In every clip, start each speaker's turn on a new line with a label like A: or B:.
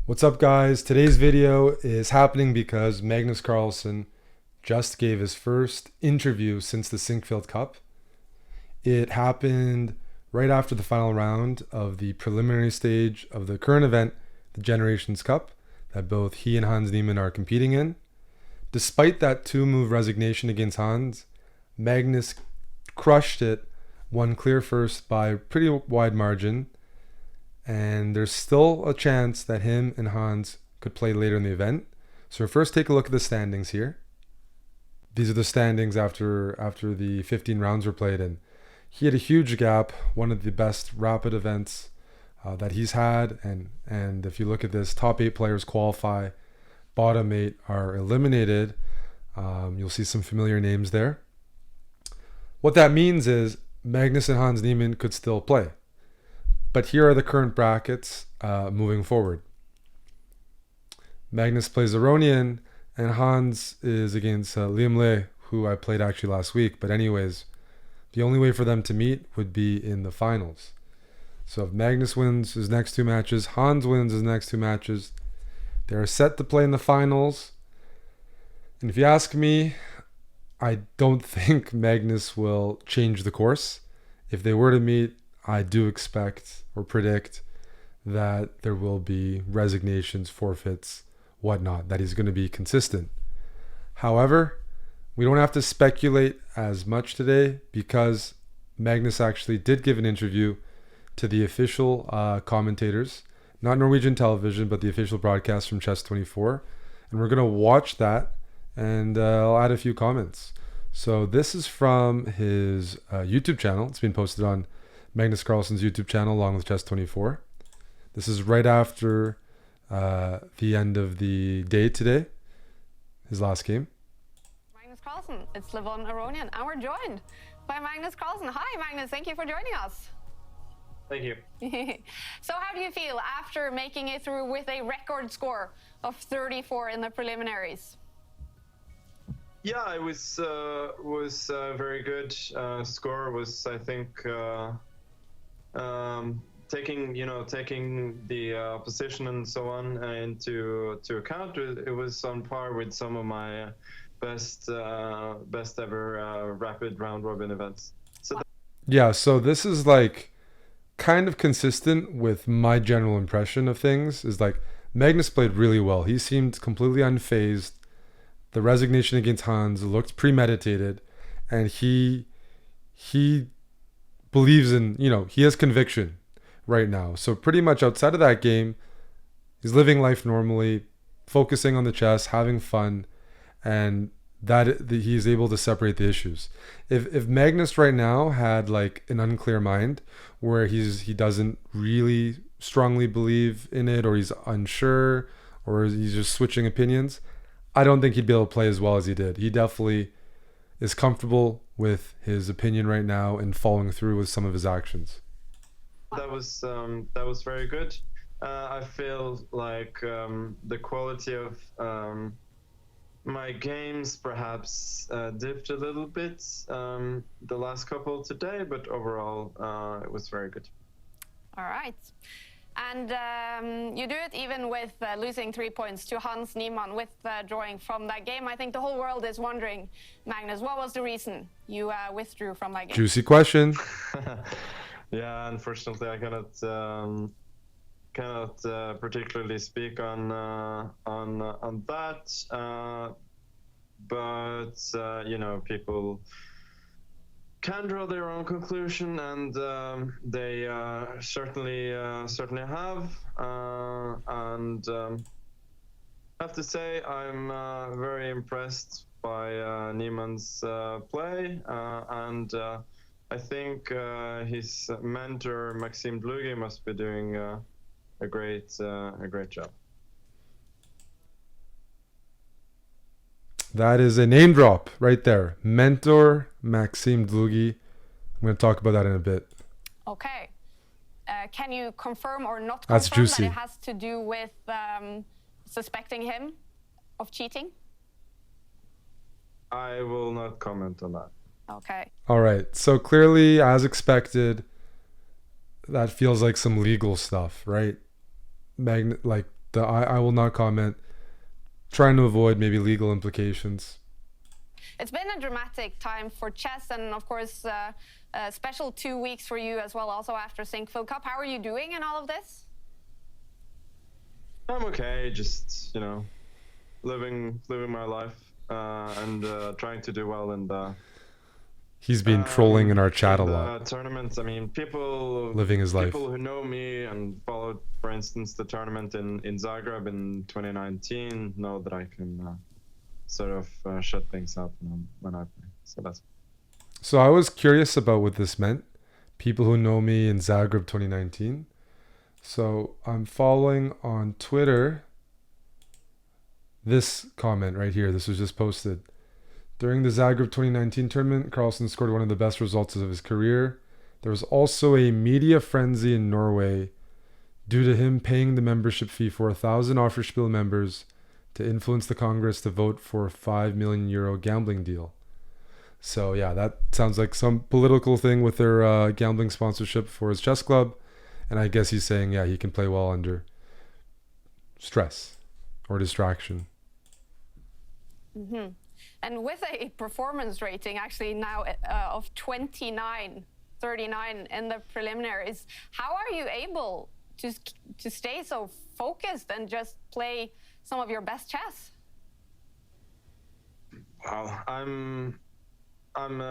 A: What's up, guys? Today's video is happening because Magnus Carlsen just gave his first interview since the Sinquefield Cup. It happened right after the final round of the preliminary stage of the current event, the Generations Cup, that both he and Hans Niemann are competing in. Despite that two-move resignation against Hans, Magnus crushed it, won clear first by a pretty wide margin, and there's still a chance that him and Hans could play later in the event. So first, take a look at the standings here. These are the standings after the 15 rounds were played, and he had a huge gap, one of the best rapid events that he's had. And if you look at this, top 8 players qualify, bottom 8 are eliminated. You'll see some familiar names there. What that means is Magnus and Hans Niemann could still play. But here are the current brackets moving forward. Magnus plays Aronian, and Hans is against Liam Lay, who I played actually last week. But anyways, the only way for them to meet would be in the finals. So if Magnus wins his next 2 matches, Hans wins his next 2 matches, they're set to play in the finals. And if you ask me, I don't think Magnus will change the course. If they were to meet, I do expect or predict that there will be resignations, forfeits, whatnot, that he's going to be consistent. However, we don't have to speculate as much today because Magnus actually did give an interview to the official commentators, not Norwegian television, but the official broadcast from Chess24. And we're going to watch that, and I'll add a few comments. So this is from his YouTube channel. It's been posted on Magnus Carlsen's YouTube channel along with Chess24. This is right after the end of the day today, his last game.
B: Magnus Carlsen, it's Levon Aronian, and we're joined by Magnus Carlsen. Hi Magnus, thank you for joining us.
C: Thank you.
B: So how do you feel after making it through with a record score of 34 in the preliminaries?
C: Yeah, it was very good. Score was, I think, taking the position and so on into account. It was on par with some of my best ever rapid round robin events. So
A: yeah, so this is like kind of consistent with my general impression of things. Is like Magnus played really well. He seemed completely unfazed. The resignation against Hans looked premeditated, and he believes in, he has conviction right now. So pretty much outside of that game, he's living life normally, focusing on the chess, having fun, and that he's able to separate the issues. If Magnus right now had like an unclear mind where he doesn't really strongly believe in it, or he's unsure, or he's just switching opinions, I don't think he'd be able to play as well as he did. He definitely is comfortable with his opinion right now and following through with some of his actions.
C: that was very good. I feel like the quality of my games perhaps dipped a little bit the last couple today, but overall it was very good.
B: All right. And you do it even with losing 3 points to Hans Niemann, with drawing from that game. I think the whole world is wondering, Magnus, what was the reason you withdrew from that game?
A: Juicy question.
C: Yeah, unfortunately, I cannot particularly speak on that. But people can draw their own conclusion, and they certainly have. And I have to say, I'm very impressed by Niemann's play, and I think his mentor Maxim Dlugy must be doing a great job.
A: That is a name drop right there. Mentor Maxim Dlugy. I'm going to talk about that in a bit.
B: Okay. Can you confirm or not
A: That's
B: confirm
A: juicy.
B: that it has to do with suspecting him of cheating?
C: I will not comment on that.
B: Okay.
A: All right. So clearly, as expected, that feels like some legal stuff, right? Like I will not comment, trying to avoid maybe legal implications.
B: It's been a dramatic time for chess, and of course, a special 2 weeks for you as well, also after Sinquefield Cup. How are you doing in all of this?
C: I'm okay, just, you know, living my life and trying to do well in the
A: He's been trolling in our chat a lot.
C: Tournaments. I mean, people
A: living his life.
C: People who know me and followed, for instance, the tournament in Zagreb in 2019 know that I can sort of shut things up when I play. So that's.
A: So I was curious about what this meant. People who know me in Zagreb 2019. So I'm following on Twitter this comment right here. This was just posted. During the Zagreb 2019 tournament, Carlsen scored one of the best results of his career. There was also a media frenzy in Norway due to him paying the membership fee for 1,000 Offerspiel members to influence the Congress to vote for a €5 million gambling deal. So yeah, that sounds like some political thing with their gambling sponsorship for his chess club. And I guess he's saying, yeah, he can play well under stress or distraction.
B: Mm-hmm. And with a performance rating actually now of 29, 39 in the preliminaries, how are you able to stay so focused and just play some of your best chess?
C: Wow, I'm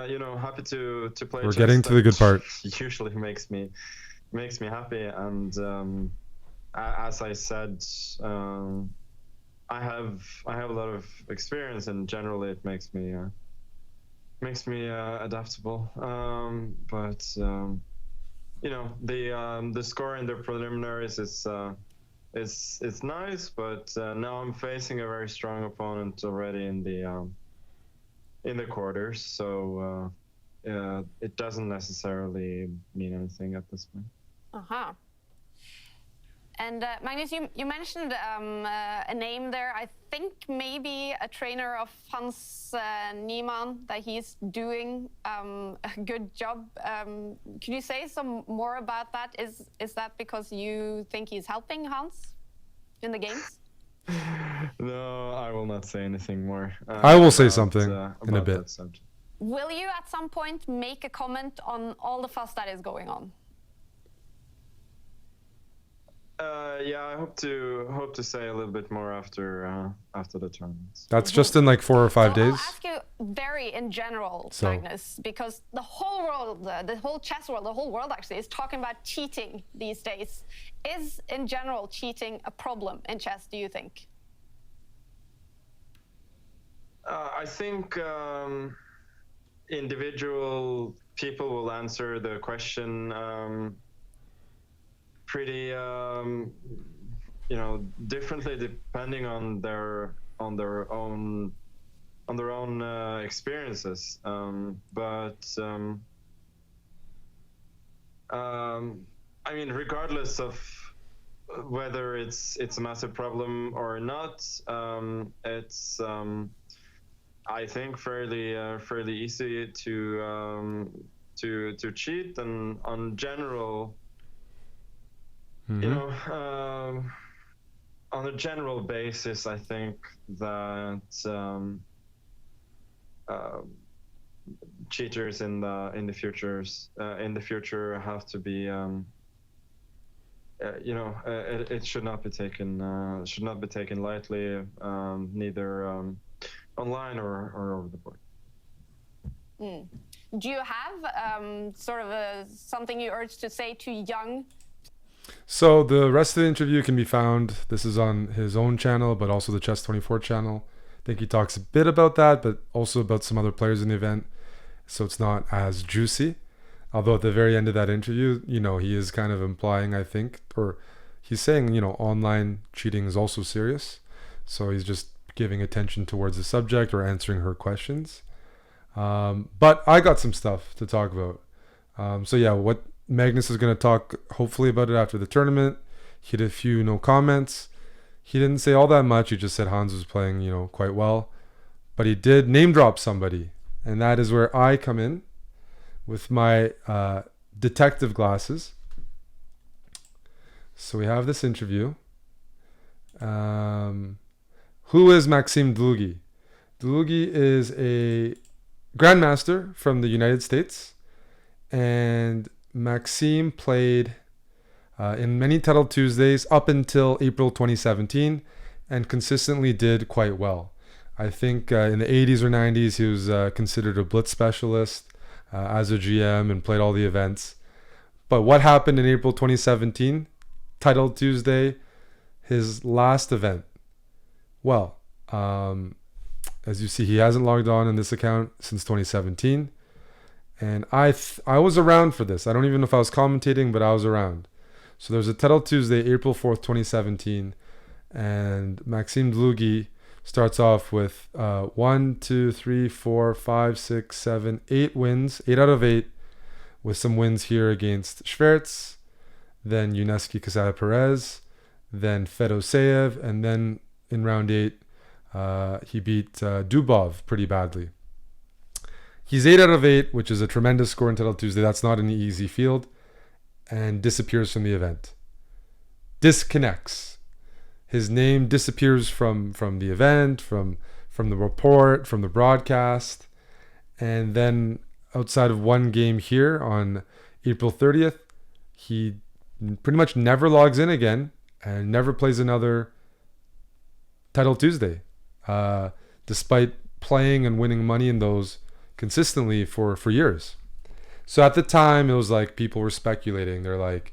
C: you know, happy to play.
A: We're
C: chess.
A: getting to the good part.
C: Usually makes me happy, and as I said, I have a lot of experience, and generally it makes me adaptable. But you know, the score in the preliminaries is nice, but now I'm facing a very strong opponent already in the quarters, so it doesn't necessarily mean anything at this point.
B: Uh-huh. And Magnus, you mentioned a name there. I think maybe a trainer of Hans Niemann, that he's doing a good job. Can you say some more about that? Is that because you think he's helping Hans in the games?
C: No, I will not say anything more.
A: I will say something in a bit.
B: Will you at some point make a comment on all the fuss that is going on?
C: Yeah, I hope to say a little bit more after the tournaments.
A: That's just in like 4 or 5 days.
B: I'll ask you very in general, Magnus, because the whole world, the whole chess world, the whole world actually is talking about cheating these days. Is in general cheating a problem in chess, do you think?
C: I think individual people will answer the question pretty you know, differently depending on their own experiences, but I mean, regardless of whether it's a massive problem or not, it's I think fairly easy to cheat, and on general.
A: Mm-hmm.
C: You know, on a general basis, I think that cheaters in the future have to be, you know, it should not be taken lightly, neither online or over the board.
B: Mm. Do you have sort of something you urge to say to young?
A: So the rest of the interview can be found. This is on his own channel, but also the Chess24 channel. I think he talks a bit about that, but also about some other players in the event. So it's not as juicy. Although at the very end of that interview, you know, he is kind of implying, I think, or he's saying, you know, online cheating is also serious. So he's just giving attention towards the subject or answering her questions. But I got some stuff to talk about. So yeah, what Magnus is going to talk hopefully about it after the tournament. He had a few no comments. He didn't say all that much. He just said Hans was playing, you know, quite well. But he did name drop somebody. And that is where I come in with my detective glasses. So we have this interview. Who is Maxim Dlugy? Dlugy is a grandmaster from the United States, and Maxim played in many Title Tuesdays up until April 2017 and consistently did quite well. I think in the 80s or 90s he was considered a blitz specialist as a GM and played all the events. But what happened in April 2017, Title Tuesday, his last event? Well, as you see, he hasn't logged on in this account since 2017. And I was around for this. I don't even know if I was commentating, but I was around. So there's a Title Tuesday, April 4th, 2017. And Maxim Dlugy starts off with 1, 2, 3, 4, 5, 6, 7, 8 wins, 8 out of 8, with some wins here against Schwertz, then Yuneski Quesada Perez, then Fedoseev, and then in round 8, he beat Dubov pretty badly. He's 8 out of 8, which is a tremendous score in Title Tuesday. That's not an easy field, and disappears from the event. Disconnects. His name disappears from the event, from the report, from the broadcast, and then outside of one game here on April 30th, he pretty much never logs in again and never plays another Title Tuesday, despite playing and winning money in those consistently for years. So at the time, it was like people were speculating. They're like,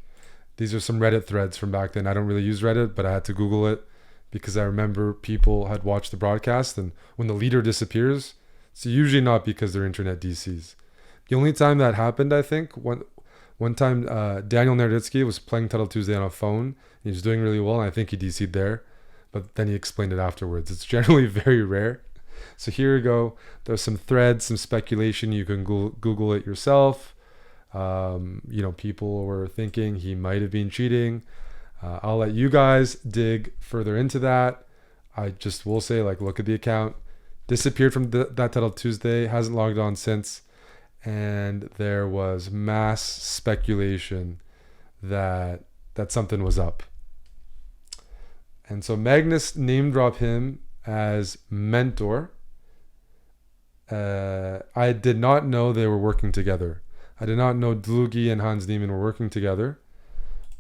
A: these are some Reddit threads from back then. I don't really use Reddit, but I had to Google it because I remember people had watched the broadcast, and when the leader disappears, it's usually not because they're internet DCs. The only time that happened, I think, one time Daniel Naroditsky was playing Title Tuesday on a phone. He was doing really well, and I think he DC'd there, but then he explained it afterwards. It's generally very rare. So here we go. There's some threads, some speculation. You can Google it yourself. People were thinking he might have been cheating. I'll let you guys dig further into that. I just will say, look at the account. Disappeared from that Title Tuesday. Hasn't logged on since. And there was mass speculation that something was up. And so Magnus name dropped him as mentor. I did not know they were working together. I did not know Dlugy and Hans Niemann were working together,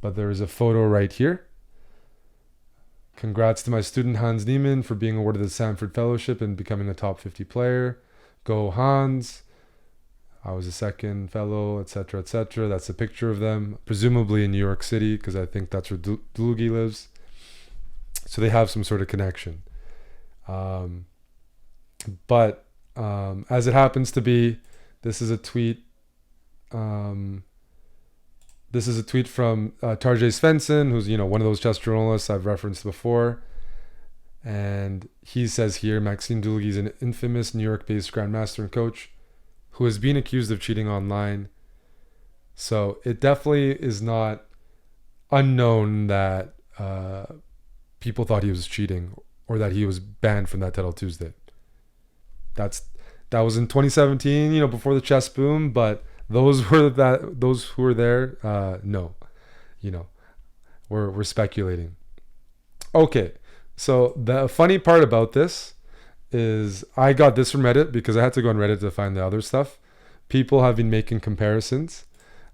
A: but there is a photo right here. Congrats to my student Hans Niemann for being awarded the Sanford Fellowship and becoming a top 50 player. Go Hans. I was a second fellow, etc., etc. That's a picture of them, presumably in New York City, because I think that's where Dlugy lives. So they have some sort of connection. But as it happens to be, this is a tweet. This is a tweet from Tarjei Svensson, who's one of those chess journalists I've referenced before. And he says here, Maxim Dlugy is an infamous New York-based grandmaster and coach who has been accused of cheating online. So it definitely is not unknown that people thought he was cheating or that he was banned from that Title Tuesday. That was in 2017, before the chess boom, but those who were there, no, we're speculating. Okay, so the funny part about this is I got this from Reddit because I had to go on Reddit to find the other stuff. People have been making comparisons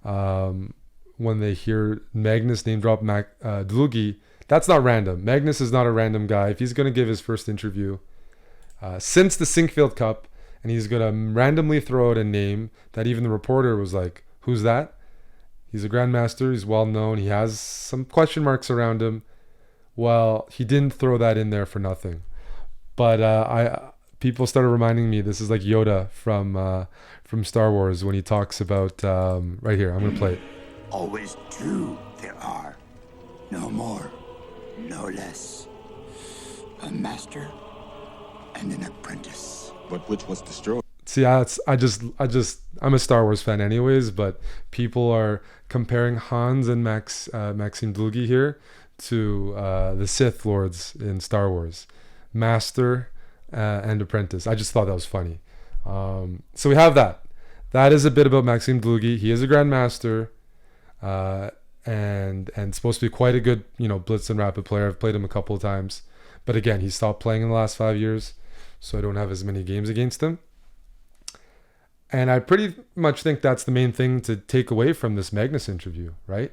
A: when they hear Magnus name drop Dlugy. That's not random. Magnus is not a random guy. If he's going to give his first interview since the Sinquefield Cup, and he's going to randomly throw out a name that even the reporter was like, who's that? He's a grandmaster. He's well known. He has some question marks around him. Well, he didn't throw that in there for nothing. But people started reminding me, this is like Yoda from Star Wars when he talks about, right here, I'm going to play it.
D: Always two there are. No more, no less. A master and an apprentice.
E: But which was destroyed?
A: See, I'm a Star Wars fan anyways, but people are comparing Hans and Maxim Dlugy here to the Sith Lords in Star Wars. Master and apprentice. I just thought that was funny. So we have that. That is a bit about Maxim Dlugy. He is a grandmaster. and supposed to be quite a good, blitz and rapid player. I've played him a couple of times, but again, he stopped playing in the last 5 years, so I don't have as many games against him. And I pretty much think that's the main thing to take away from this Magnus interview, right?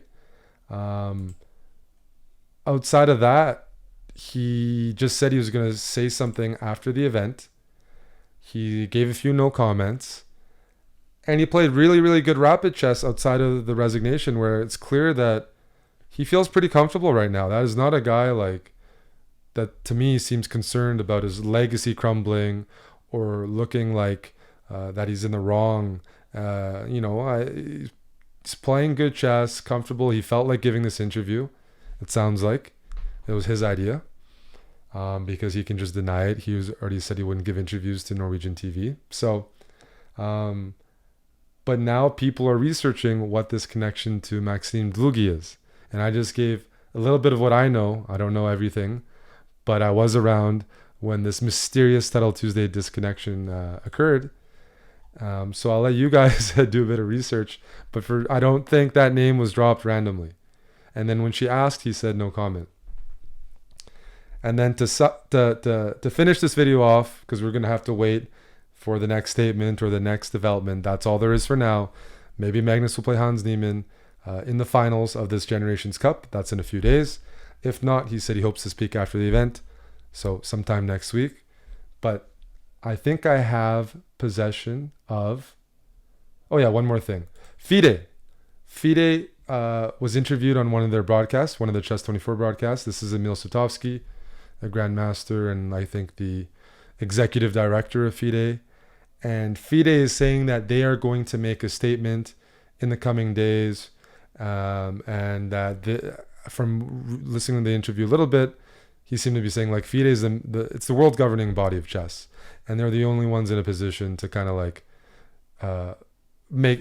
A: Outside of that, he just said he was going to say something after the event. He gave a few no comments. And he played really, really good rapid chess outside of the resignation, where it's clear that he feels pretty comfortable right now. That is not a guy that to me seems concerned about his legacy crumbling or looking like that he's in the wrong. He's playing good chess, comfortable. He felt like giving this interview. It sounds like it was his idea, because he can just deny it. He was already said he wouldn't give interviews to Norwegian TV. So, but now people are researching what this connection to Maxim Dlugy is. And I just gave a little bit of what I know. I don't know everything, but I was around when this mysterious Title Tuesday disconnection occurred. So I'll let you guys do a bit of research, but I don't think that name was dropped randomly. And then when she asked, he said no comment. And then to finish this video off, because we're going to have to wait for the next statement or the next development. That's all there is for now. Maybe Magnus will play Hans Niemann in the finals of this Generations Cup. That's in a few days. If not, he said he hopes to speak after the event, so sometime next week. But I think I have possession of... Oh yeah, one more thing. FIDE. FIDE was interviewed on one of their broadcasts, one of the Chess24 broadcasts. This is Emil Sutovsky, a grandmaster, and I think the executive director of FIDE. And FIDE is saying that they are going to make a statement in the coming days, and that from listening to the interview a little bit, he seemed to be saying like FIDE is it's the world governing body of chess, and they're the only ones in a position to kind of make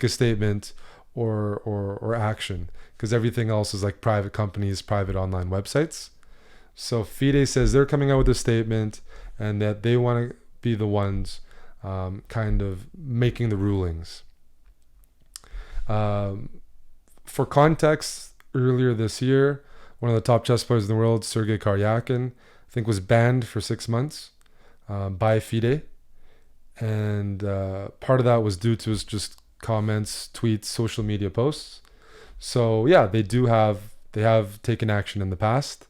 A: a statement or action, because everything else is like private companies, private online websites. So FIDE says they're coming out with a statement and that they want to be the ones kind of making the rulings. For context, earlier this year, one of the top chess players in the world, Sergei Karyakin, I think was banned for 6 months by FIDE. And part of that was due to his just comments, tweets, social media posts. So yeah, they have taken action in the past,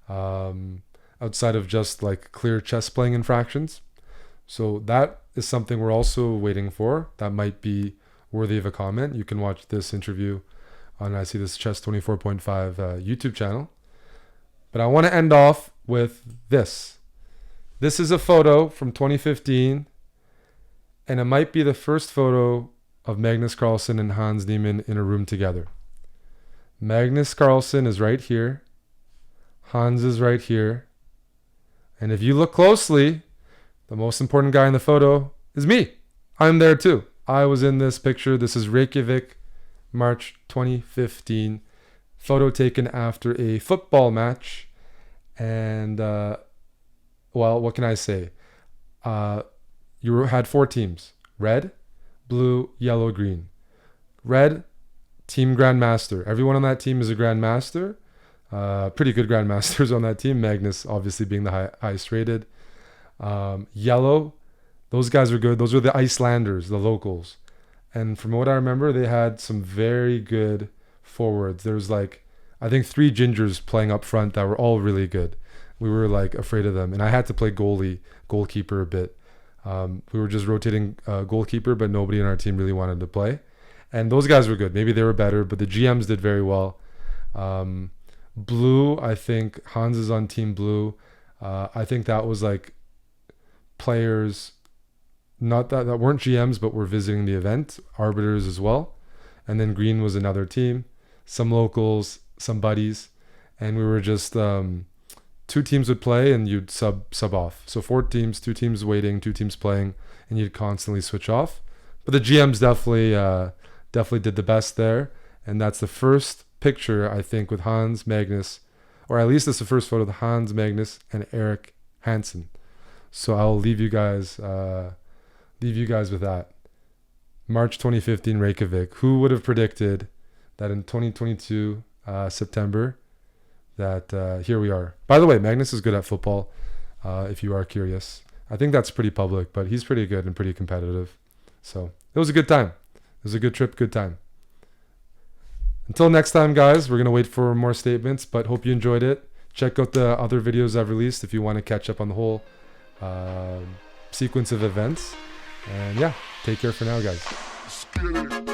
A: outside of just like clear chess playing infractions. So that is something we're also waiting for. That might be worthy of a comment. You can watch this interview on, I see this Chess24.5 YouTube channel. But I want to end off with this. This is a photo from 2015, and it might be the first photo of Magnus Carlsen and Hans Niemann in a room together. Magnus Carlsen is right here. Hans is right here. And if you look closely, the most important guy in the photo is me. I'm there too. I was in this picture. This is Reykjavik, March 2015. Photo taken after a football match. And, what can I say? You had 4 teams. Red, blue, yellow, green. Red, team grandmaster. Everyone on that team is a grandmaster. Pretty good grandmasters on that team. Magnus obviously being the highest rated. Yellow, those guys are good. Those were the Icelanders, the locals. And from what I remember, they had some very good forwards. There was I think 3 gingers playing up front that were all really good. We were afraid of them. And I had to play goalkeeper a bit. We were just rotating goalkeeper, but nobody in our team really wanted to play. And those guys were good. Maybe they were better, but the GMs did very well. Blue, I think Hans is on team blue. I think that was players not that weren't GMs but were visiting the event, arbiters as well. And then green was another team, some locals, some buddies, and we were just 2 teams would play and you'd sub off. So 4 teams, 2 teams waiting, 2 teams playing, and you'd constantly switch off. But the GMs definitely did the best there, and that's the first picture I think with Hans, Magnus, or at least it's the first photo of Hans, Magnus, and Eric Hansen. So I'll leave you guys with that. March 2015, Reykjavik. Who would have predicted that in 2022 September, that here we are. By the way, Magnus is good at football, if you are curious. I think that's pretty public, but he's pretty good and pretty competitive. So it was a good time. It was a good trip, good time. Until next time, guys, we're going to wait for more statements, but hope you enjoyed it. Check out the other videos I've released if you want to catch up on the whole sequence of events. And yeah, take care for now, guys.